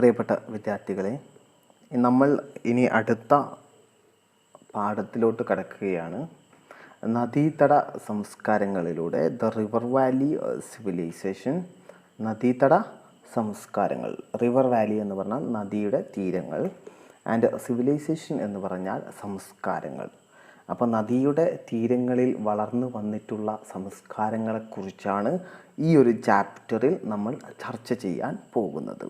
പ്രിയപ്പെട്ട വിദ്യാർത്ഥികളെ, നമ്മൾ ഇനി അടുത്ത പാഠത്തിലോട്ട് കടക്കുകയാണ്. നദീതട സംസ്കാരങ്ങളിലൂടെ ദ റിവർ വാലി സിവിലൈസേഷൻ. നദീതട സംസ്കാരങ്ങൾ, റിവർ വാലി എന്ന് പറഞ്ഞാൽ നദിയുടെ തീരങ്ങൾ, ആൻഡ് സിവിലൈസേഷൻ എന്ന് പറഞ്ഞാൽ സംസ്കാരങ്ങൾ. അപ്പോൾ നദിയുടെ തീരങ്ങളിൽ വളർന്നു വന്നിട്ടുള്ള സംസ്കാരങ്ങളെക്കുറിച്ചാണ് ഈ ഒരു ചാപ്റ്ററിൽ നമ്മൾ ചർച്ച ചെയ്യാൻ പോകുന്നത്.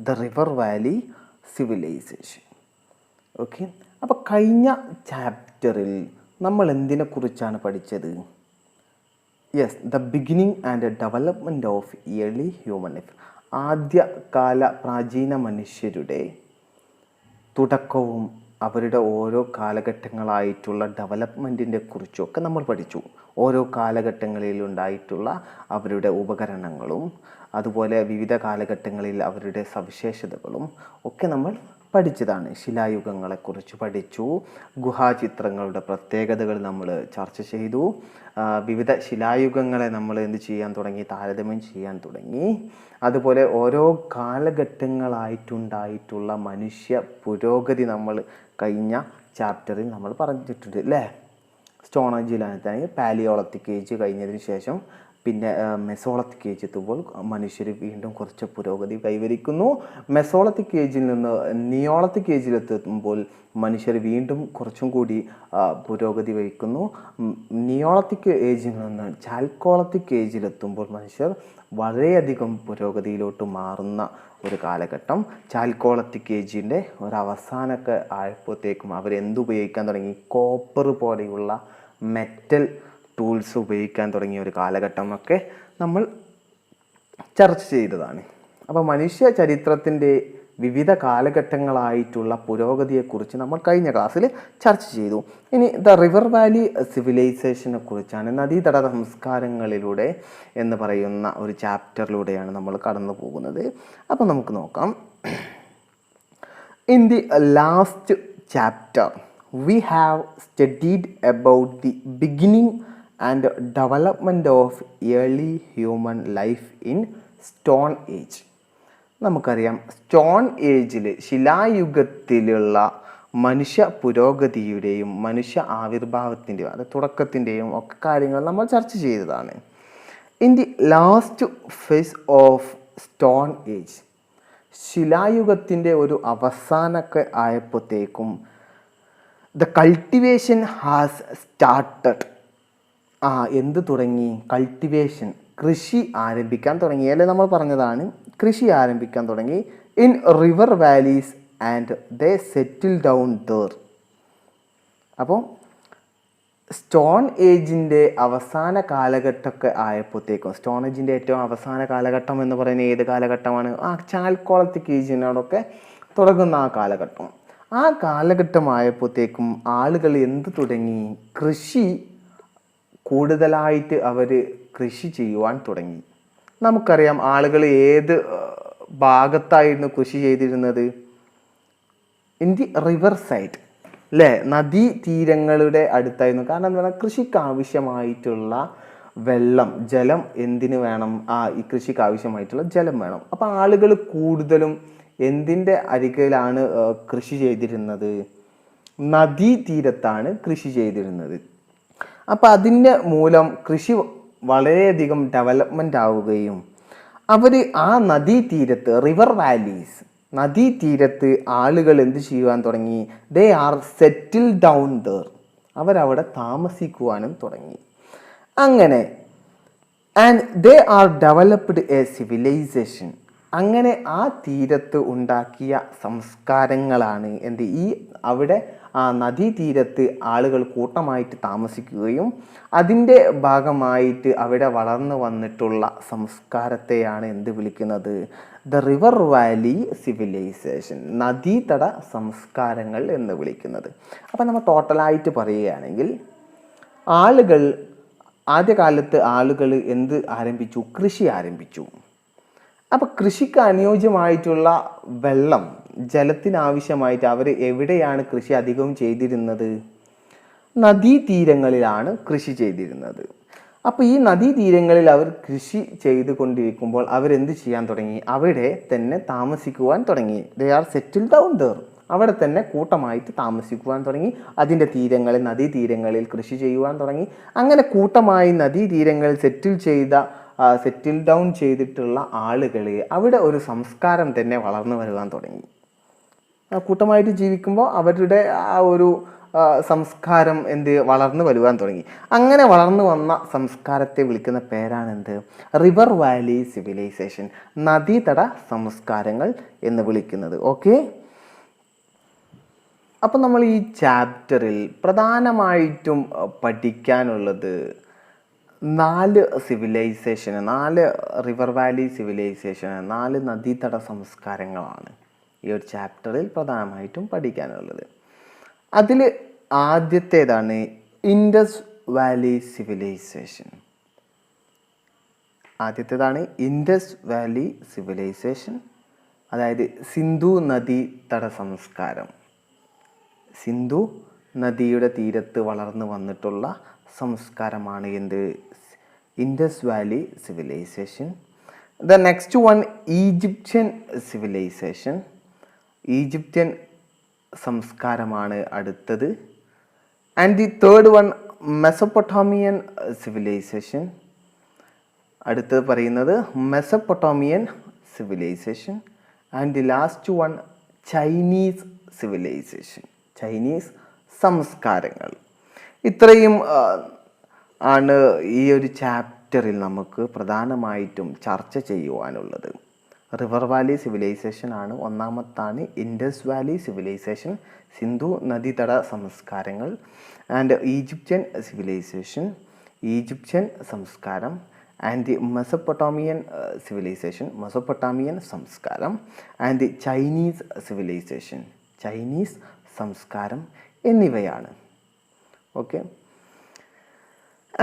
The river valley civilization. Okay, അപ്പോൾ കഴിഞ്ഞ ചാപ്റ്ററിൽ നമ്മൾ എന്തിനെക്കുറിച്ചാണ് പഠിച്ചത്? Yes, the beginning and development of early human life. ആദ്യകാല പ്രാചീന മനുഷ്യരുടെ തുടക്കവും അവരുടെ ഓരോ കാലഘട്ടങ്ങളായിട്ടുള്ള ഡെവലപ്മെൻറ്റിനെ കുറിച്ചൊക്കെ നമ്മൾ പഠിച്ചു. ഓരോ കാലഘട്ടങ്ങളിലുണ്ടായിട്ടുള്ള അവരുടെ ഉപകരണങ്ങളും അതുപോലെ വിവിധ കാലഘട്ടങ്ങളിൽ അവരുടെ സവിശേഷതകളും ഒക്കെ നമ്മൾ പഠിച്ചതാണ്. ശിലായുഗങ്ങളെക്കുറിച്ച് പഠിച്ചു. ഗുഹാചിത്രങ്ങളുടെ പ്രത്യേകതകൾ നമ്മൾ ചർച്ച ചെയ്തു. വിവിധ ശിലായുഗങ്ങളെ നമ്മൾ എന്ത് ചെയ്യാൻ തുടങ്ങി? താരതമ്യം ചെയ്യാൻ തുടങ്ങി. അതുപോലെ ഓരോ കാലഘട്ടങ്ങളായിട്ടുണ്ടായിട്ടുള്ള മനുഷ്യ പുരോഗതി നമ്മൾ കഴിഞ്ഞ ചാപ്റ്ററിൽ നമ്മൾ പറഞ്ഞിട്ടുണ്ട് അല്ലേ? സ്റ്റോൺ ഏജിലാണെങ്കിൽ പാലിയോളത്തിക് ഏജ് കഴിഞ്ഞതിന് ശേഷം പിന്നെ മെസോളത്തിക് ഏജ് എത്തുമ്പോൾ മനുഷ്യർ വീണ്ടും കുറച്ച് പുരോഗതി കൈവരിക്കുന്നു. മെസോളത്തിക് ഏജിൽ നിന്ന് നിയോളത്തിക് ഏജിലെത്തുമ്പോൾ മനുഷ്യർ വീണ്ടും കുറച്ചും കൂടി പുരോഗതി വഹിക്കുന്നു. നിയോളത്തിക് ഏജിൽ നിന്ന് ചാൽക്കോളത്തിക് ഏജിലെത്തുമ്പോൾ മനുഷ്യർ വളരെയധികം പുരോഗതിയിലോട്ട് മാറുന്ന ഒരു കാലഘട്ടം. ചാൽക്കോളത്തിക് ഏജിൻ്റെ ഒരവസാനമൊക്കെ ആയപ്പോഴത്തേക്കും അവരെന്തുപയോഗിക്കാൻ തുടങ്ങി? കോപ്പർ പോലെയുള്ള മെറ്റൽ ടൂൾസ് ഉപയോഗിക്കാൻ തുടങ്ങിയ ഒരു കാലഘട്ടമൊക്കെ നമ്മൾ ചർച്ച ചെയ്തതാണ്. അപ്പോൾ മനുഷ്യ ചരിത്രത്തിൻ്റെ വിവിധ കാലഘട്ടങ്ങളായിട്ടുള്ള പുരോഗതിയെക്കുറിച്ച് നമ്മൾ കഴിഞ്ഞ ക്ലാസ്സിൽ ചർച്ച ചെയ്തു. ഇനി ദ റിവർ വാലി സിവിലൈസേഷനെ കുറിച്ചാണ്, നദീതട സംസ്കാരങ്ങളിലൂടെ എന്ന് പറയുന്ന ഒരു ചാപ്റ്ററിലൂടെയാണ് നമ്മൾ കടന്നു പോകുന്നത്. അപ്പോൾ നമുക്ക് നോക്കാം. In the last chapter we have studied about the beginning and development of early human life in stone age. നമുക്കറിയാം, സ്റ്റോൺ ഏജിൽ ശിലായുഗത്തിലുള്ള മനുഷ്യ പുരോഗതിയുടെയും മനുഷ്യ ആവിർഭാവത്തിൻ്റെയും അത് തുടക്കത്തിൻ്റെയും ഒക്കെ കാര്യങ്ങൾ നമ്മൾ ചർച്ച ചെയ്തതാണ്. In the last phase of stone age, ശിലായുഗത്തിൻ്റെ ഒരു അവസാനമൊക്കെ ആയപ്പോഴത്തേക്കും ദ കൾട്ടിവേഷൻ ഹാസ് സ്റ്റാർട്ടഡ്. എന്ത് തുടങ്ങി? കൾട്ടിവേഷൻ, കൃഷി ആരംഭിക്കാൻ തുടങ്ങി അല്ലേ? നമ്മൾ പറഞ്ഞതാണ്, കൃഷി ആരംഭിക്കാൻ തുടങ്ങി. In river valleys and they settle down there. അപ്പോൾ സ്റ്റോൺ ഏജിൻ്റെ അവസാന കാലഘട്ടമൊക്കെ ആയപ്പോഴത്തേക്കും, സ്റ്റോൺ ഏജിൻ്റെ ഏറ്റവും അവസാന കാലഘട്ടം എന്ന് പറയുന്നത് ഏത് കാലഘട്ടമാണ്? ചാൽക്കോളത്തിക് ഏജിനോടൊക്കെ തുടങ്ങുന്ന ആ കാലഘട്ടം. ആ കാലഘട്ടമായപ്പോഴത്തേക്കും ആളുകൾ എന്ത് തുടങ്ങി? കൃഷി കൂടുതലായിട്ട് അവർ കൃഷി ചെയ്യുവാൻ തുടങ്ങി. നമുക്കറിയാം, ആളുകൾ ഏത് ഭാഗത്തായിരുന്നു കൃഷി ചെയ്തിരുന്നത്? ഇൻ ദി റിവർ സൈഡ് അല്ലേ? നദീ തീരങ്ങളുടെ അടുത്തായിരുന്നു. കാരണം എന്താ പറയുക, കൃഷിക്ക് ആവശ്യമായിട്ടുള്ള വെള്ളം, ജലം എന്തിനു വേണം? ഈ കൃഷിക്ക് ആവശ്യമായിട്ടുള്ള ജലം വേണം. അപ്പോൾ ആളുകൾ കൂടുതലും എന്തിൻ്റെ അരികിലാണ് കൃഷി ചെയ്തിരുന്നത്? നദീതീരത്താണ് കൃഷി ചെയ്തിരുന്നത്. അപ്പം അതിൻ്റെ മൂലം കൃഷി വളരെയധികം ഡെവലപ്മെൻ്റ് ആവുകയും അവർ ആ നദീതീരത്ത്, റിവർ വാലീസ്, നദീതീരത്ത് ആളുകൾ എന്ത് ചെയ്യുവാൻ തുടങ്ങി? They are settle down there. അവരവിടെ താമസിക്കുവാനും തുടങ്ങി. അങ്ങനെ and they are developed a civilization. അങ്ങനെ ആ തീരത്ത് ഉണ്ടാക്കിയ സംസ്കാരങ്ങളാണ് എന്ത്? അവിടെ ആ നദീതീരത്ത് ആളുകൾ കൂട്ടമായിട്ട് താമസിക്കുകയും അതിൻ്റെ ഭാഗമായിട്ട് അവിടെ വളർന്നു വന്നിട്ടുള്ള സംസ്കാരത്തെയാണ് എന്ത് വിളിക്കുന്നത്? ദ റിവർ വാലി സിവിലൈസേഷൻ, നദീതട സംസ്കാരങ്ങൾ എന്ന് വിളിക്കുന്നത്. അപ്പം നമ്മൾ ടോട്ടലായിട്ട് പറയുകയാണെങ്കിൽ, ആദ്യകാലത്ത് ആളുകൾ എന്ത് ആരംഭിച്ചു? കൃഷി ആരംഭിച്ചു. അപ്പോൾ കൃഷിക്ക് അനുയോജ്യമായിട്ടുള്ള വെള്ളം, ജലത്തിനാവശ്യമായിട്ട് അവർ എവിടെയാണ് കൃഷി അധികവും ചെയ്തിരുന്നത്? നദീതീരങ്ങളിലാണ് കൃഷി ചെയ്തിരുന്നത്. അപ്പോൾ ഈ നദീതീരങ്ങളിൽ അവർ കൃഷി ചെയ്തുകൊണ്ടിരിക്കുമ്പോൾ അവരെന്ത് ചെയ്യാൻ തുടങ്ങി? അവിടെ തന്നെ താമസിക്കുവാൻ തുടങ്ങി. They are settle down there. അവിടെ തന്നെ കൂട്ടമായിട്ട് താമസിക്കുവാൻ തുടങ്ങി. അതിൻ്റെ തീരങ്ങളിൽ, നദീതീരങ്ങളിൽ കൃഷി ചെയ്യുവാൻ തുടങ്ങി. അങ്ങനെ കൂട്ടമായി നദീതീരങ്ങളിൽ സെറ്റിൽ ഡൗൺ ചെയ്തിട്ടുള്ള ആളുകൾ അവിടെ ഒരു സംസ്കാരം തന്നെ വളർന്നു വരുവാൻ തുടങ്ങി. കൂട്ടമായിട്ട് ജീവിക്കുമ്പോൾ അവരുടെ ആ ഒരു സംസ്കാരം വളർന്നു വരുവാൻ തുടങ്ങി. അങ്ങനെ വളർന്നു വന്ന സംസ്കാരത്തെ വിളിക്കുന്ന പേരാണെന്ത്? റിവർ വാലി സിവിലൈസേഷൻ, നദീതട സംസ്കാരങ്ങൾ എന്ന് വിളിക്കുന്നത്. ഓക്കെ, അപ്പം നമ്മൾ ഈ ചാപ്റ്ററിൽ പ്രധാനമായിട്ടും പഠിക്കാനുള്ളത് 4 സിവിലൈസേഷൻ, 4 റിവർ വാലി സിവിലൈസേഷൻ, 4 നദീതട സംസ്കാരങ്ങളാണ് ഈ ഒരു ചാപ്റ്ററിൽ പ്രധാനമായിട്ടും പഠിക്കാനുള്ളത്. അതിൽ ആദ്യത്തേതാണ് Indus valley civilization. Indus valley civilization, അതായത് സിന്ധു നദീതട സംസ്കാരം. സിന്ധു നദിയുടെ തീരത്ത് വളർന്നു വന്നിട്ടുള്ള സംസ്കാരമാണ് Indus valley civilization. The next one Egyptian civilization. Egyptian സംസ്കാരമാണ് അടുത്തത്. And the third one Mesopotamian civilization. അടുത്തത് പറയുന്നത് Mesopotamian civilization. And the last one Chinese civilization, Chinese സംസ്കാരങ്ങൾ. ഇത്രയും ആണ് ഈ ഒരു ചാപ്റ്ററിൽ നമുക്ക് പ്രധാനമായിട്ടും ചർച്ച ചെയ്യുവാനുള്ളത്. റിവർ വാലി സിവിലൈസേഷൻ ആണ് ഒന്നാമത്താണ്. ഇൻഡസ് വാലി സിവിലൈസേഷൻ, സിന്ധു നദീതട സംസ്കാരങ്ങൾ. ആൻഡ് ഈജിപ്ഷ്യൻ സിവിലൈസേഷൻ, ഈജിപ്ഷ്യൻ സംസ്കാരം. And the Mesopotamian civilization, Mesopotamian സംസ്കാരം. And the Chinese civilization, Chinese സംസ്കാരം എന്നിവയാണ്. ഓക്കെ,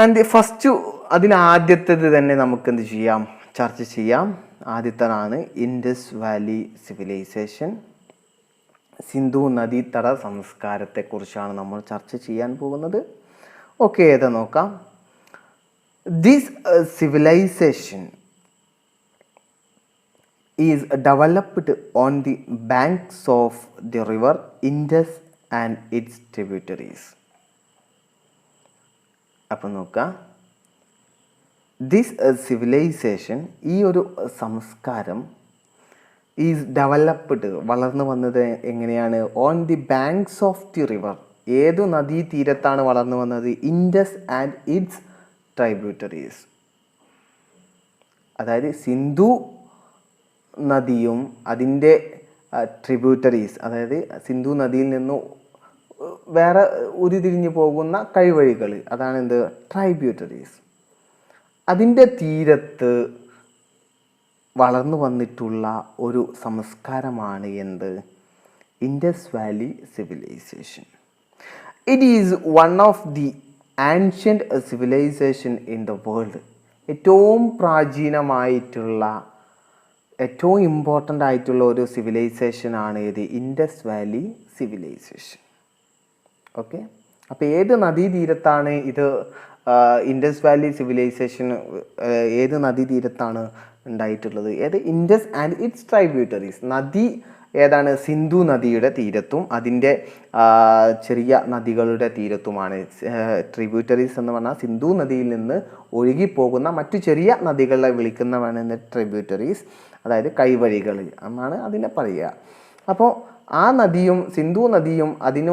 ആൻഡ് ഫസ്റ്റ് അതിനാദ്യത്തേത് തന്നെ നമുക്ക് എന്ത് ചെയ്യാം, ചർച്ച ചെയ്യാം. ആദ്യത്തേതാണ് ഇൻഡസ് വാലി സിവിലൈസേഷൻ. സിന്ധു നദീതട സംസ്കാരത്തെക്കുറിച്ചാണ് നമ്മൾ ചർച്ച ചെയ്യാൻ പോകുന്നത്. ഓക്കെ, ഏതാ നോക്കാം. This civilization is developed on the banks of the river Indus and its tributaries. അപ്പം നോക്കാം, ദിസ് സിവിലൈസേഷൻ, ഈ ഒരു സംസ്കാരം, ഈസ് ഡെവലപ്ഡ്, വളർന്നു വന്നത് എങ്ങനെയാണ്? On the banks of the river. ഏതു നദീ തീരത്താണ് വളർന്നു വന്നത്? Indus and its tributaries. അതായത് സിന്ധു നദിയും അതിൻ്റെ ട്രിബ്യൂട്ടറീസ്, അതായത് സിന്ധു നദിയിൽ നിന്ന് വേറെ ഉരുതിരിഞ്ഞു പോകുന്ന കൈവഴികൾ, അതാണ് ട്രൈബ്യൂട്ടറീസ്. അതിൻ്റെ തീരത്ത് വളർന്നു വന്നിട്ടുള്ള ഒരു സംസ്കാരമാണ് Indus valley civilization. It is one of the ancient civilization in the world. ഏറ്റവും പ്രാചീനമായിട്ടുള്ള, ഏറ്റവും ഇമ്പോർട്ടൻ്റ് ആയിട്ടുള്ള ഒരു സിവിലൈസേഷനാണ് ഇൻഡസ് വാലി സിവിലൈസേഷൻ. ഓക്കെ, അപ്പോൾ ഏത് നദീതീരത്താണ് ഇൻഡസ് വാലി സിവിലൈസേഷൻ ഏത് നദീതീരത്താണ് ഉണ്ടായിട്ടുള്ളത്? Indus and its tributaries. നദി ഏതാണ്? സിന്ധു നദിയുടെ തീരത്തും അതിൻ്റെ ചെറിയ നദികളുടെ തീരത്തുമാണ്. ട്രിബ്യൂട്ടറീസ് എന്ന് പറഞ്ഞാൽ സിന്ധു നദിയിൽ നിന്ന് ഒഴുകിപ്പോകുന്ന മറ്റു ചെറിയ നദികളെ വിളിക്കുന്നതാണ് ട്രിബ്യൂട്ടറീസ്, അതായത് കൈവഴികൾ എന്നാണ് അതിനെ പറയുക. അപ്പോൾ ആ നദിയും സിന്ധു നദിയും അതിൽ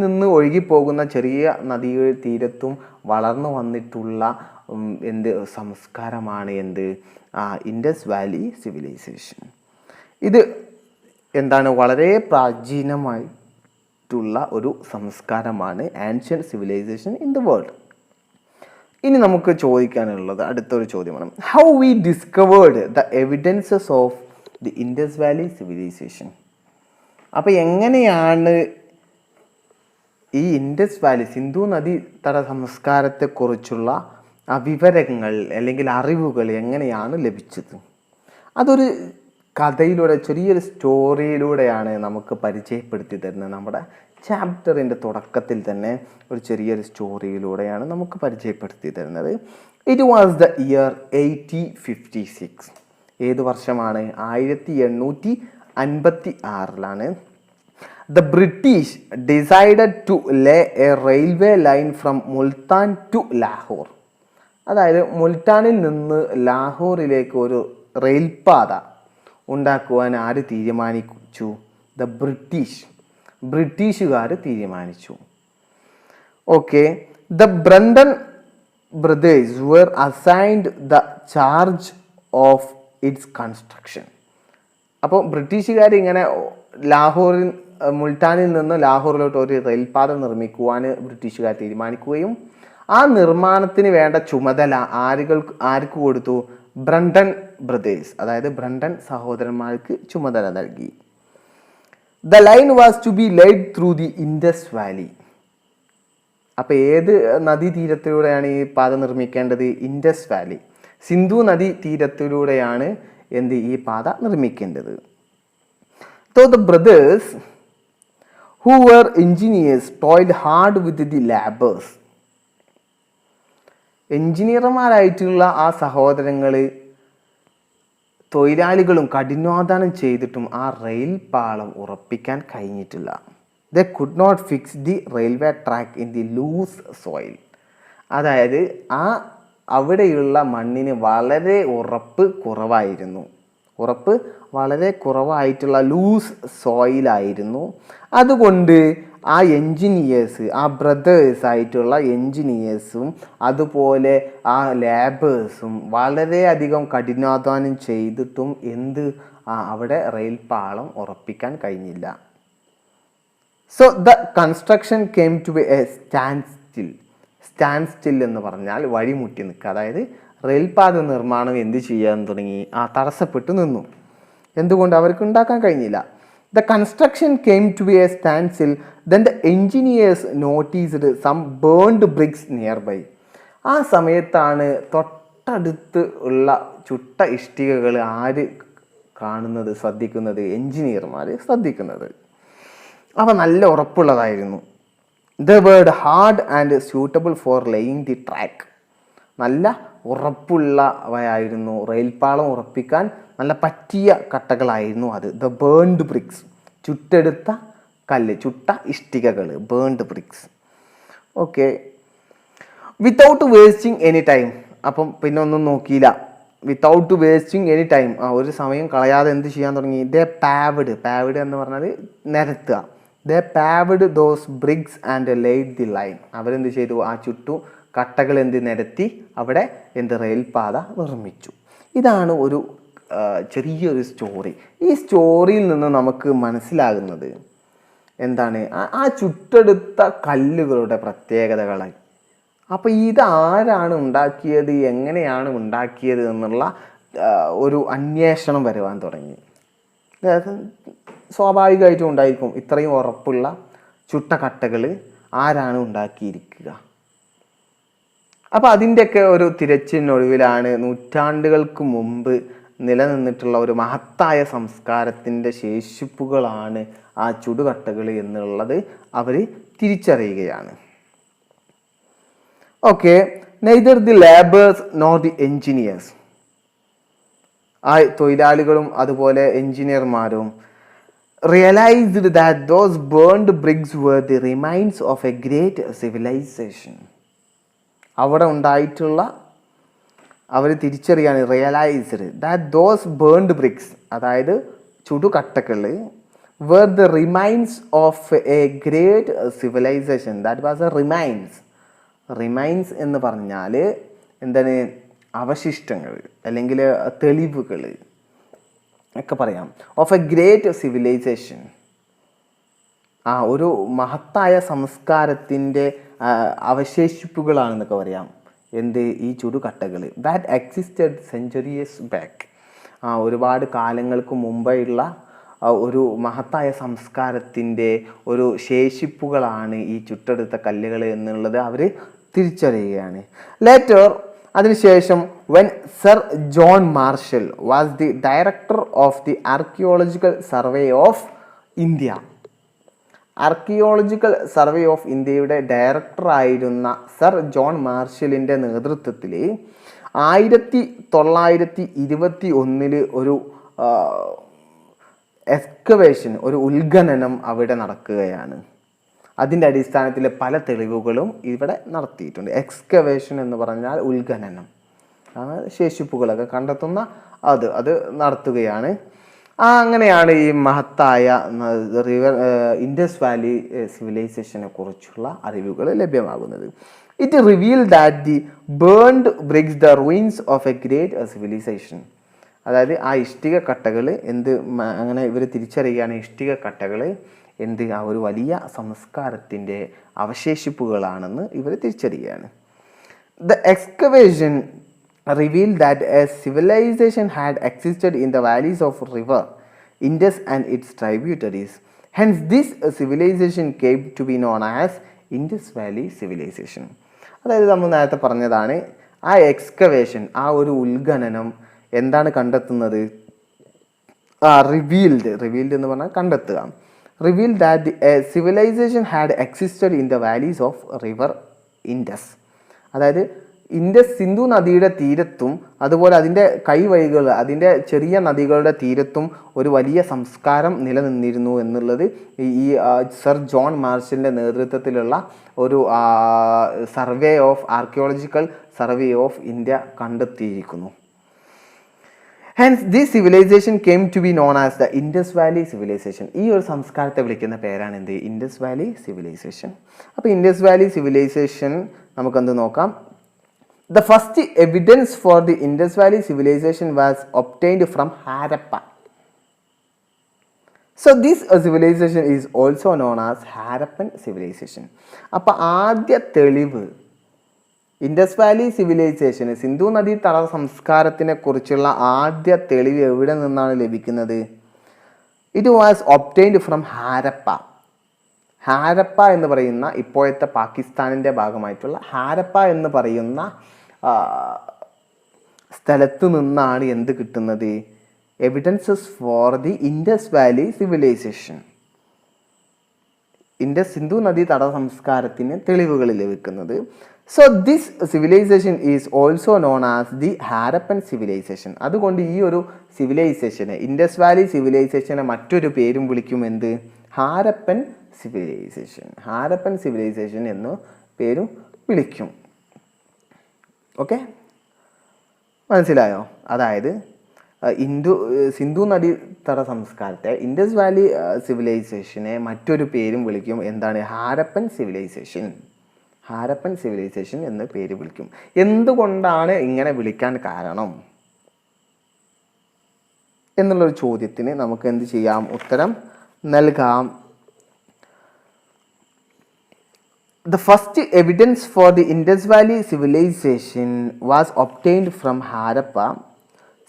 നിന്ന് ഒഴുകിപ്പോകുന്ന ചെറിയ നദിയുടെ തീരത്തും വളർന്നു വന്നിട്ടുള്ള സംസ്കാരമാണ് ഇൻഡസ് വാലി സിവിലൈസേഷൻ. ഇത് വളരെ പ്രാചീനമായിട്ടുള്ള ഒരു സംസ്കാരമാണ്, ancient civilization in the world. ഇനി നമുക്ക് ചോദിക്കാനുള്ളത് അടുത്തൊരു ചോദ്യമാണ്, how we discovered the evidences of the Indus valley civilization. അപ്പോൾ എങ്ങനെയാണ് ഈ ഇൻഡസ് വാലി, സിന്ധു നദി തട സംസ്കാരത്തെക്കുറിച്ചുള്ള വിവരങ്ങൾ അല്ലെങ്കിൽ അറിവുകൾ എങ്ങനെയാണ് ലഭിച്ചത്? അതൊരു കഥയിലൂടെ, ചെറിയൊരു സ്റ്റോറിയിലൂടെയാണ് നമുക്ക് പരിചയപ്പെടുത്തി തരുന്നത് നമ്മുടെ ചാപ്റ്ററിൻ്റെ തുടക്കത്തിൽ തന്നെ ഒരു ചെറിയൊരു സ്റ്റോറിയിലൂടെയാണ് നമുക്ക് പരിചയപ്പെടുത്തി തരുന്നത്. It was the year 1856. ഏത് വർഷമാണ്? 1856. The British decided to lay a railway line from Multan to Lahore. അതായത് മുൾട്ടാനിൽ നിന്ന് ലാഹോറിലേക്ക് ഒരു റെയിൽപാത ഉണ്ടാക്കുവാൻ ആര് തീരുമാനിച്ചു? ദ ബ്രിട്ടീഷുകാർ തീരുമാനിച്ചു. Okay, the Brunton brothers were assigned the charge of its construction. അപ്പോൾ ബ്രിട്ടീഷുകാർ ഇങ്ങനെ മുൾട്ടാനിൽ നിന്ന് ലാഹോറിലോട്ട് ഒരു റെയിൽപാത നിർമ്മിക്കുവാൻ ബ്രിട്ടീഷുകാർ തീരുമാനിക്കുകയും ആ നിർമ്മാണത്തിന് വേണ്ട ചുമതല ആർക്ക് കൊടുത്തു? ബ്രണ്ടൻ ബ്രദേഴ്സ്, അതായത് ബ്രണ്ടൻ സഹോദരന്മാർക്ക് ചുമതല നൽകി. The line was to be laid through the Indus valley. അപ്പോൾ ഏത് നദീ തീരത്തിലൂടെയാണ് ഈ പാത നിർമ്മിക്കേണ്ടത്? ഇൻഡസ് വാലി, സിന്ധു നദീ തീരത്തിലൂടെയാണ് ഈ പാത നിർമ്മിക്കേണ്ടത്. So the brothers who were engineers toiled hard with the labours. എഞ്ചിനീയർമാരായിട്ടുള്ള ആ സഹോദരങ്ങൾ തൊഴിലാളികളും കഠിനാധ്വാനം ചെയ്തിട്ടും ആ റെയിൽ പാളം ഉറപ്പിക്കാൻ കഴിഞ്ഞിട്ടില്ല. They could not fix the railway track in the loose soil. അതായത് അവിടെയുള്ള മണ്ണിന് വളരെ ഉറപ്പ് കുറവായിട്ടുള്ള ലൂസ് സോയിലായിരുന്നു. അതുകൊണ്ട് ആ എൻജിനീയേഴ്സ്, ആ ബ്രദേഴ്സ് ആയിട്ടുള്ള എൻജിനീയേഴ്സും അതുപോലെ ആ ലേബേഴ്സും വളരെയധികം കഠിനാധ്വാനം ചെയ്തിട്ടും അവിടെ റെയിൽ പാളം ഉറപ്പിക്കാൻ കഴിഞ്ഞില്ല. So the construction came to be a standstill എന്ന് പറഞ്ഞാൽ വഴിമുട്ടി നിൽക്കുക. അതായത് റെയിൽപാത നിർമ്മാണം ചെയ്യാൻ തുടങ്ങി? തടസ്സപ്പെട്ടു നിന്നു. എന്തുകൊണ്ട്? അവർക്ക് ഉണ്ടാക്കാൻ കഴിഞ്ഞില്ല. The construction came to be a standstill. Then the engineers noticed some burned bricks nearby. ആ സമയത്താണ് തൊട്ടടുത്ത് ഉള്ള ചുട്ട ഇഷ്ടികകൾ ശ്രദ്ധിക്കുന്നത്? എൻജിനീയർമാർ ശ്രദ്ധിക്കുന്നത്. അവ നല്ല ഉറപ്പുള്ളതായിരുന്നു. They were hard and suitable for laying the track. നല്ല ഉറപ്പുള്ളവയായിരുന്നു, റെയിൽപാളം ഉറപ്പിക്കാൻ നല്ല പറ്റിയ കട്ടകളായിരുന്നു അത്. ദ ബേൺഡ് ബ്രിക്സ്, ചുട്ടെടുത്ത കല്ല്, ചുട്ട ഇഷ്ടികകൾ, burned bricks. Okay, without wasting any time. അപ്പം പിന്നെ ഒന്നും നോക്കിയില്ല. വിത്തൗട്ട് വേസ്റ്റിംഗ് എനി ടൈം, ഒരു സമയം കളയാതെ ചെയ്യാൻ തുടങ്ങി? ദേ പാവ്ഡ് എന്ന് പറഞ്ഞാൽ നിരത്തുക. They paved those bricks and laid the line. അവരെന്ത് ചെയ്തു? ആ ചുട്ടു കട്ടകൾ നിരത്തി അവിടെ റെയിൽപാത നിർമ്മിച്ചു. ഇതാണ് ഒരു ചെറിയൊരു സ്റ്റോറി. ഈ സ്റ്റോറിയിൽ നിന്ന് നമുക്ക് മനസ്സിലാകുന്നത് എന്താണ്? ആ ചുട്ടെടുത്ത കല്ലുകളുടെ പ്രത്യേകതകളായി. അപ്പോൾ ഇതാരാണ് ഉണ്ടാക്കിയത്, എങ്ങനെയാണ് ഉണ്ടാക്കിയത് എന്നുള്ള ഒരു അന്വേഷണം വരുവാൻ തുടങ്ങി. സ്വാഭാവികമായിട്ടും ഉണ്ടായിരിക്കും, ഇത്രയും ഉറപ്പുള്ള ചുട്ട കട്ടകൾ ആരാണ് ഉണ്ടാക്കിയിരിക്കുക. അപ്പോൾ അതിൻ്റെയൊക്കെ ഒരു തിരച്ചിലിനൊടുവിലാണ് നൂറ്റാണ്ടുകൾക്ക് മുമ്പ് നിലനിന്നിട്ടുള്ള ഒരു മഹത്തായ സംസ്കാരത്തിൻ്റെ ശേഷിപ്പുകളാണ് ആ ചുടുകട്ടകൾ എന്നുള്ളത് അവർ തിരിച്ചറിയുകയാണ്. Okay, neither the labourers nor the engineers. ആ തൊഴിലാളികളും അതുപോലെ എൻജിനീയർമാരും realized that those burned bricks were the remains of a great civilization. അവിടെ ഉണ്ടായിട്ടുള്ള അവർ തിരിച്ചറിയാണ്, realized that those burned bricks, അതായത് ചുടുകട്ടകൾ, were the remains of a great civilization. that was a remains എന്ന് പറഞ്ഞാൽ എന്താണ്? അവശിഷ്ടങ്ങൾ അല്ലെങ്കിൽ തെളിവുകൾ ഒക്കെ പറയാം. ഓഫ് എ ഗ്രേറ്റ് സിവിലൈസേഷൻ, ഒരു മഹത്തായ സംസ്കാരത്തിൻ്റെ അവശേഷിപ്പുകളാണെന്നൊക്കെ പറയാം. ഈ ചുടുകട്ടകൾ. That existed centuries back. ഒരുപാട് കാലങ്ങൾക്ക് മുമ്പെയുള്ള ഒരു മഹത്തായ സംസ്കാരത്തിൻ്റെ ഒരു ശേഷിപ്പുകളാണ് ഈ ചുട്ടെടുത്ത കല്ലുകൾ എന്നുള്ളത് അവർ തിരിച്ചറിയുകയാണ്. ലേറ്റർ, അതിനുശേഷം, when sir John marshal was the director of the archaeological survey of India. Archaeological survey of ഇന്ത്യയുടെ ഡയറക്ടറായിരുന്ന സർ ജോൺ മാർഷലിൻ്റെ നേതൃത്വത്തിൽ 1921 ഒരു എക്സ്കവേഷൻ, ഒരു ഉത്ഖനനം അവിടെ നടക്കുകയാണ്. അതിൻ്റെ അടിസ്ഥാനത്തിൽ പല തെളിവുകളും ഇവിടെ നടത്തിയിട്ടുണ്ട്. എക്സ്കവേഷൻ എന്ന് പറഞ്ഞാൽ ഉത്ഖനനം, ശേഷിപ്പുകളൊക്കെ കണ്ടെത്തുന്ന അത് നടത്തുകയാണ്. അങ്ങനെയാണ് ഈ മഹത്തായ ഇൻഡസ് വാലി സിവിലൈസേഷനെ കുറിച്ചുള്ള അറിവുകൾ ലഭ്യമാകുന്നത്. It reveal that the burned bricks the ruins of a great civilization. അതായത് ആ ഇഷ്ടിക കട്ടകൾ അങ്ങനെ ഇവർ തിരിച്ചറിയുകയാണ്, ഇഷ്ടിക കട്ടകൾ ആ ഒരു വലിയ സംസ്കാരത്തിൻ്റെ അവശേഷിപ്പുകളാണെന്ന് ഇവർ തിരിച്ചറിയുകയാണ്. The excavation revealed that a civilization had existed in the valleys of river Indus and its tributaries. Hence, this civilization came to be known as Indus Valley Civilization. അതായത് നമ്മൾ നേരത്തെ പറഞ്ഞതാണ്, ആ എക്സ്കവേഷൻ, ആ ഒരു ഉത്ഖനനം എന്താണ് കണ്ടെത്തുന്നത്? റിവീൽഡ് എന്ന് പറഞ്ഞാൽ കണ്ടെത്തുക. Revealed that a civilization had existed in the valleys of river Indus. അതായത് ഇൻഡസ് സിന്ധു നദിയുടെ തീരത്തും അതുപോലെ അതിൻ്റെ കൈവഴികൾ, അതിൻ്റെ ചെറിയ നദികളുടെ തീരത്തും ഒരു വലിയ സംസ്കാരം നിലനിന്നിരുന്നു എന്നുള്ളത് ഈ സർ ജോൺ മാർഷലിൻ്റെ നേതൃത്വത്തിലുള്ള ഒരു ആർക്കിയോളജിക്കൽ സർവേ ഓഫ് ഇന്ത്യ കണ്ടെത്തിയിരിക്കുന്നു. Hence this civilization came to be known as the Indus valley civilization. ഈ ഒരു സംസ്കാരത്തെ വിളിക്കുന്ന പേരാണ് എന്ത്? Indus valley civilization. അപ്പോൾ ഇൻഡസ് വാലി സിവിലൈസേഷൻ നമുക്കെന്ത് നോക്കാം? The first evidence for the Indus Valley civilization was obtained from Harappa. So this civilization is also known as Harappan civilization. അപ്പോൾ ആദ്യ തെളിവ് ഇൻഡസ് വാലി സിവിലൈസേഷന്, സിന്ധു നദീ തട സംസ്കാരത്തിനെ കുറിച്ചുള്ള ആദ്യ തെളിവ് എവിടെ നിന്നാണ് ലഭിക്കുന്നത്? It was obtained from Harappa. Harappa എന്ന് പറയുന്ന ഇപ്പോഴത്തെ പാകിസ്ഥാനിൻ്റെ ഭാഗമായിട്ടുള്ള ഹാരപ്പ എന്ന് പറയുന്ന സ്ഥലത്ത് നിന്നാണ് എന്ത് കിട്ടുന്നത്? Evidences for the Indus valley civilization. Indus Sindhu നദീ തട സംസ്കാരത്തിന് തെളിവുകൾ ലഭിക്കുന്നത്. So this civilization is also known as the Harappan civilization. അതുകൊണ്ട് ഈ ഒരു സിവിലൈസേഷനെ, ഇൻഡസ് വാലി സിവിലൈസേഷനെ മറ്റൊരു പേരും വിളിക്കും എന്ത്? ഹാരപ്പൻ സിവിലൈസേഷൻ. ഹാരപ്പൻ സിവിലൈസേഷൻ എന്ന് പേരും വിളിക്കും. ഓക്കെ, മനസ്സിലായോ? അതായത് സിന്ധു നദീ തട സംസ്കാരത്തെ, ഇൻഡസ് വാലി സിവിലൈസേഷനെ മറ്റൊരു പേരും വിളിക്കും. എന്താണ്? ഹാരപ്പൻ സിവിലൈസേഷൻ. ഹാരപ്പൻ സിവിലൈസേഷൻ എന്ന് പേര് വിളിക്കും. എന്തുകൊണ്ടാണ് ഇങ്ങനെ വിളിക്കാൻ കാരണം എന്നുള്ളൊരു ചോദ്യത്തിന് നമുക്ക് എന്ത് ചെയ്യാം? ഉത്തരം നൽകാം. The first evidence for the Indus Valley civilization was obtained from Harappa.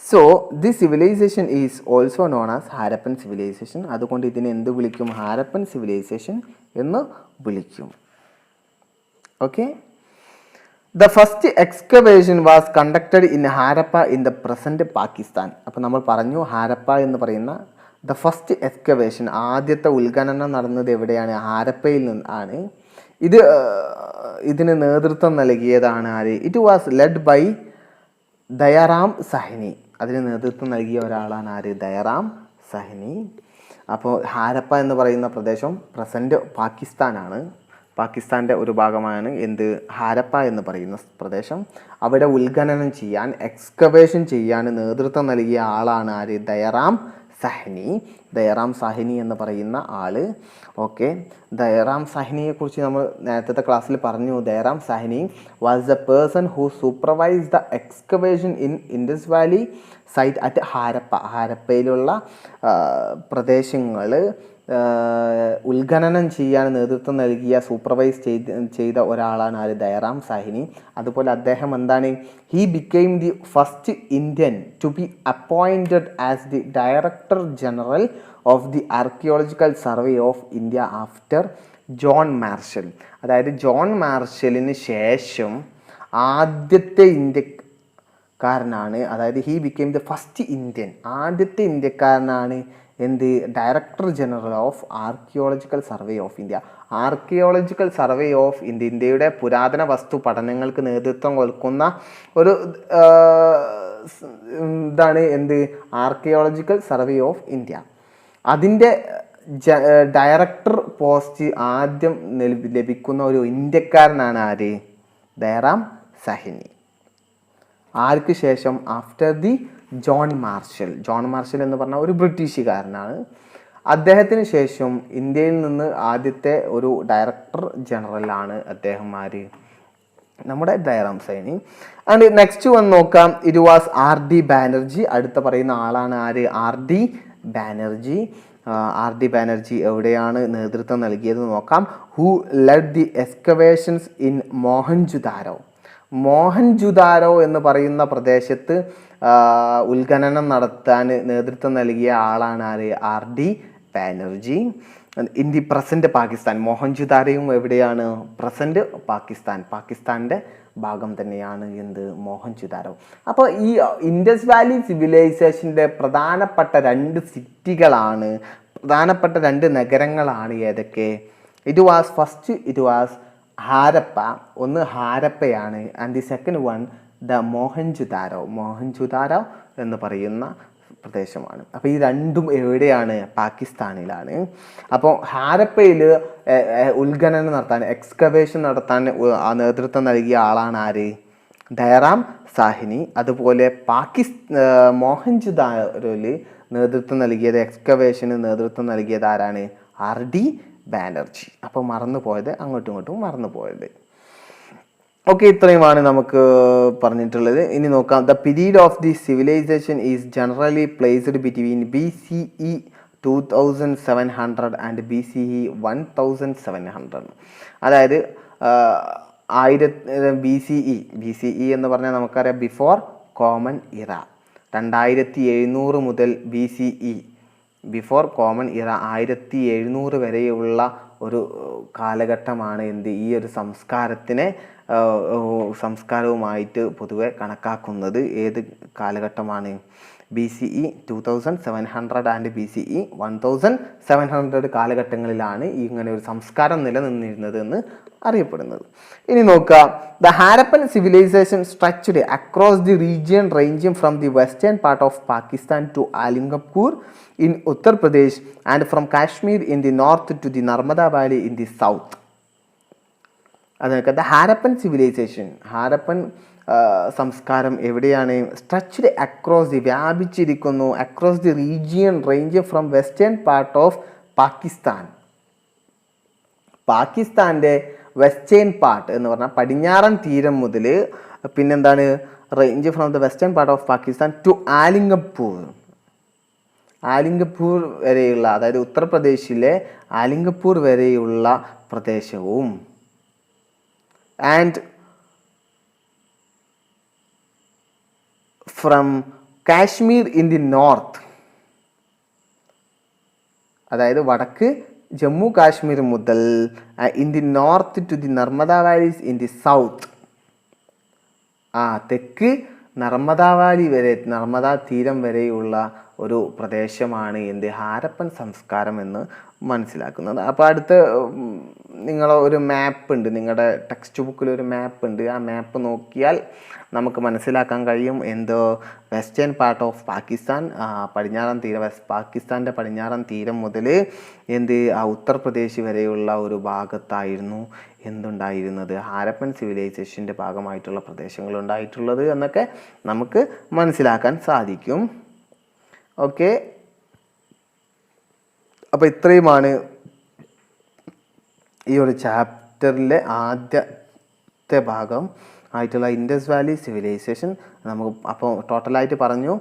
So this civilization is also known as Harappan civilization. അതുകൊണ്ട് ഇതിനെ എന്ത് വിളിക്കും? ഹാരപ്പൻ സിവിലൈസേഷൻ എന്ന് വിളിക്കും. Okay, the first excavation was conducted in Harappa in the present Pakistan. അപ്പോൾ നമ്മൾ പറഞ്ഞു ഹാരപ്പ എന്ന് പറയുന്ന ദ ഫസ്റ്റ് എക്സ്കവേഷൻ, ആദ്യത്തെ ഉത്ഖനനം നടന്നത് എവിടെയാണ്? ഹാരപ്പയിൽ നിന്നാണ്. ഇതിന് നേതൃത്വം നൽകിയതാണ് ആര്? It was led by Dayaram Sahni. അതിന് നേതൃത്വം നൽകിയ ഒരാളാണ് ആര്? ദയാറാം സാഹ്നി. അപ്പോൾ ഹാരപ്പ എന്ന് പറയുന്ന പ്രദേശം പ്രസൻറ്റ് പാകിസ്ഥാനാണ്. പാകിസ്ഥാൻ്റെ ഒരു ഭാഗമാണ് എന്ത്? ഹാരപ്പ എന്ന് പറയുന്ന പ്രദേശം. അവിടെ ഉത്ഖനനം ചെയ്യാൻ, എക്സ്കവേഷൻ ചെയ്യാൻ നേതൃത്വം നൽകിയ ആളാണ് ആര്? ദയാറാം സാഹ്നി. ദയാറാം സാഹ്നി എന്ന് പറയുന്ന ആള്. ഓക്കെ, ദയാറാം സാഹ്നിയെക്കുറിച്ച് നമ്മൾ നേരത്തെ ക്ലാസ്സിൽ പറഞ്ഞു. Dayaram Sahni was the person who supervise the excavation in Indus valley site at Harappa. ഹാരപ്പയിലുള്ള പ്രദേശങ്ങൾ ഉത്ഖനനം ചെയ്യാൻ നേതൃത്വം നൽകിയ, സൂപ്പർവൈസ് ചെയ്ത ഒരാളാണ് ആര്? ദയാറാം സാഹ്നി. അതുപോലെ അദ്ദേഹം എന്താണ്? He became the first Indian to be appointed as the director general of the archaeological survey of India after John Marshall. അതായത് ജോൺ മാർഷലിന് ശേഷം ആദ്യത്തെ കാരനാണ്, അതായത് he became the first Indian, ആദ്യത്തെ ഇന്ത്യക്കാരനാണ് എന്ത്, director general of archaeological survey of India. Archaeological survey of India, ഇന്ത്യയുടെ പുരാതന വസ്തു പഠനങ്ങൾക്ക് നേതൃത്വം കൊടുക്കുന്ന ഒരു ഇതാണ് എന്ത്, ആർക്കിയോളജിക്കൽ സർവേ ഓഫ് ഇന്ത്യ. അതിൻ്റെ ഡയറക്ടർ പോസ്റ്റ് ആദ്യം ലഭിക്കുന്ന ഒരു ഇന്ത്യക്കാരനാണ് ആര്, ദയറാം സഹിനി. ആർക്ക് ശേഷം, after the John marshal. John marshal എന്ന് പറഞ്ഞാൽ ഒരു ബ്രിട്ടീഷുകാരനാണ്. അദ്ദേഹത്തിന് ശേഷം ഇന്ത്യയിൽ നിന്ന് ആദ്യത്തെ ഒരു ഡയറക്ടർ ജനറലാണ് അദ്ദേഹം ആര്, നമ്മുടെ ദയറാം സൈനി. ആൻഡ് നെക്സ്റ്റ് വന്ന് നോക്കാം, it was R D Banerjee. അടുത്ത പറയുന്ന ആളാണ് ആര്, R D Banerjee. R D Banerjee എവിടെയാണ് നേതൃത്വം നൽകിയത് നോക്കാം. Who led the excavations in Mohenjodaro. Mohenjodaro എന്ന് പറയുന്ന പ്രദേശത്ത് ഉത്ഖനനം നടത്താൻ നേതൃത്വം നൽകിയ ആളാണ് ആര്, R D Banerjee. In the present Pakistan. മോഹൻജുദാരോയും എവിടെയാണ്, പ്രസൻറ്റ് പാകിസ്ഥാൻ, പാകിസ്ഥാൻ്റെ ഭാഗം തന്നെയാണ് എന്ത്, മോഹൻജുദാരോ. അപ്പോൾ ഈ ഇൻഡസ് വാലി സിവിലൈസേഷൻ്റെ പ്രധാനപ്പെട്ട 2 സിറ്റികളാണ്, പ്രധാനപ്പെട്ട 2 നഗരങ്ങളാണ് ഏതൊക്കെ. ഇറ്റ് വാസ് ഹാരപ്പ, ഒന്ന് ഹാരപ്പയാണ്. And the second one the Mohenjodaro. Mohenjodaro എന്ന് പറയുന്ന പ്രദേശമാണ്. അപ്പോൾ ഈ രണ്ടും എവിടെയാണ്, പാകിസ്ഥാനിലാണ്. അപ്പോൾ ഹാരപ്പയിൽ ഉത്ഖനനം നടത്താൻ, എക്സ്കവേഷൻ നടത്താൻ നേതൃത്വം നൽകിയ ആളാണ് ആര്, ദയറാം സാഹിനി. അതുപോലെ മോഹൻജുദാരോയിൽ നേതൃത്വം നൽകിയത്, എക്സ്കവേഷന് നേതൃത്വം നൽകിയത് ആരാണ്, ആർ ഡി ബാനർജി. അപ്പോൾ മറന്നുപോയത്, അങ്ങോട്ടും ഇങ്ങോട്ടും മറന്നുപോയത്. ഓക്കെ, ഇത്രയുമാണ് നമുക്ക് പറഞ്ഞിട്ടുള്ളത്. ഇനി നോക്കാം. The period of the civilization is generally placed between BCE 2700 and BCE 1700. അതായത് BCE എന്ന് പറഞ്ഞാൽ നമുക്കറിയാം ബിഫോർ കോമൺ ഇറ. 2700 മുതൽ BCE, ബിഫോർ കോമൺ ഇറ, 1700 വരെയുള്ള ഒരു കാലഘട്ടമാണ് ഈ ഒരു സംസ്കാരവുമായിട്ട് പൊതുവെ കണക്കാക്കുന്നത്. ഏത് കാലഘട്ടമാണ്, BCE 2700 ആൻഡ് BCE 1700 കാലഘട്ടങ്ങളിലാണ് ഇങ്ങനെ ഒരു സംസ്കാരം നിലനിന്നിരുന്നത് എന്ന് അറിയപ്പെടുന്നത്. ഇനി നോക്കാം. The Harappan civilization stretched across the region ranging from the western part of Pakistan to Alingapur in Uttar Pradesh and from Kashmir in the north to the Narmada Valley in the south. അതൊക്കെ Harappan civilisation, Harappan സംസ്കാരം എവിടെയാണ്, സ്ട്രെച്ച്ഡ് അക്രോസ് ദി, വ്യാപിച്ചിരിക്കുന്നു, across the region range from western part of Pakistan. പാകിസ്ഥാൻ്റെ western part എന്ന് പറഞ്ഞാൽ പടിഞ്ഞാറൻ തീരം മുതൽ പിന്നെന്താണ്, range from the western part of Pakistan to Alingapur വരെയുള്ള, അതായത് ഉത്തർപ്രദേശിലെ ആലിംഗപൂർ വരെയുള്ള പ്രദേശവും, and from Kashmir in the north, അതായത് വടക്ക് ജമ്മു കാശ്മീർ മുതൽ in the north to the Narmada valleys in the south, തെക്ക് നർമ്മദ വാലി വരെ, നർമ്മദ തീരം വരെയുള്ള ഒരു പ്രദേശമാണ് ഹാരപ്പൻ സംസ്കാരം എന്ന് മനസ്സിലാക്കുന്നത്. അപ്പോൾ അടുത്ത് നിങ്ങൾ ഒരു മാപ്പ് ഉണ്ട്, നിങ്ങളുടെ ടെക്സ്റ്റ് ബുക്കിൽ ഒരു മാപ്പ് ഉണ്ട്. ആ മാപ്പ് നോക്കിയാൽ നമുക്ക് മനസ്സിലാക്കാൻ കഴിയും വെസ്റ്റേൺ പാർട്ട് ഓഫ് പാകിസ്ഥാൻ, പടിഞ്ഞാറൻ തീരം, പാകിസ്ഥാൻ്റെ പടിഞ്ഞാറൻ തീരം മുതൽ ആ ഉത്തർപ്രദേശ് വരെയുള്ള ഒരു ഭാഗത്തായിരുന്നു എന്തുണ്ടായിരുന്നത്, ഹാരപ്പൻ സിവിലൈസേഷൻ്റെ ഭാഗമായിട്ടുള്ള പ്രദേശങ്ങളുണ്ടായിട്ടുള്ളത് എന്നൊക്കെ നമുക്ക് മനസ്സിലാക്കാൻ സാധിക്കും. ഓക്കെ, അപ്പോൾ ഇത്രയുമാണ് ഈ ഒരു ചാപ്റ്ററിലെ ആദ്യത്തെ ഭാഗം ആയിട്ടുള്ള ഇൻഡസ് വാലി സിവിലൈസേഷൻ. നമുക്ക് അപ്പോൾ ടോട്ടലായിട്ട് പറഞ്ഞു.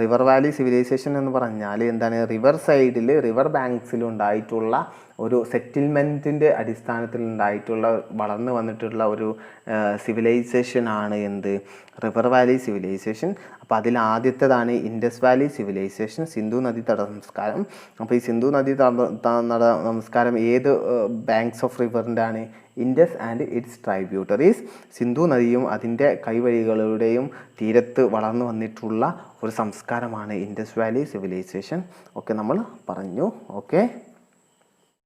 റിവർ വാലി സിവിലൈസേഷൻ എന്ന് പറഞ്ഞാൽ എന്താണ്, റിവർ സൈഡിൽ, റിവർ ബാങ്ക്സിൽ ഉണ്ടായിട്ടുള്ള ഒരു സെറ്റിൽമെൻറ്റിൻ്റെ അടിസ്ഥാനത്തിൽ ഉണ്ടായിട്ടുള്ള വളർന്നു വന്നിട്ടുള്ള ഒരു സിവിലൈസേഷനാണ് എന്ത്, റിവർ വാലി സിവിലൈസേഷൻ. അപ്പോൾ അതിൽ ആദ്യത്തേതാണ് ഇൻഡസ് വാലി സിവിലൈസേഷൻ, സിന്ധു നദീതട സംസ്കാരം. അപ്പോൾ ഈ സിന്ധു നമസ്കാരം ഏത് ബാങ്ക്സ് ഓഫ് റിവറിൻ്റെ ആണ്? Indus and its tributaries. Sindhu നദിയും അതിൻ്റെ കൈവഴികളുടെയും തീരത്ത് വളർന്നു വന്നിട്ടുള്ള ഒരു സംസ്കാരമാണ് ഇൻഡസ് വാലി സിവിലൈസേഷൻ. ഓക്കെ, നമ്മൾ പറഞ്ഞു. ഓക്കെ.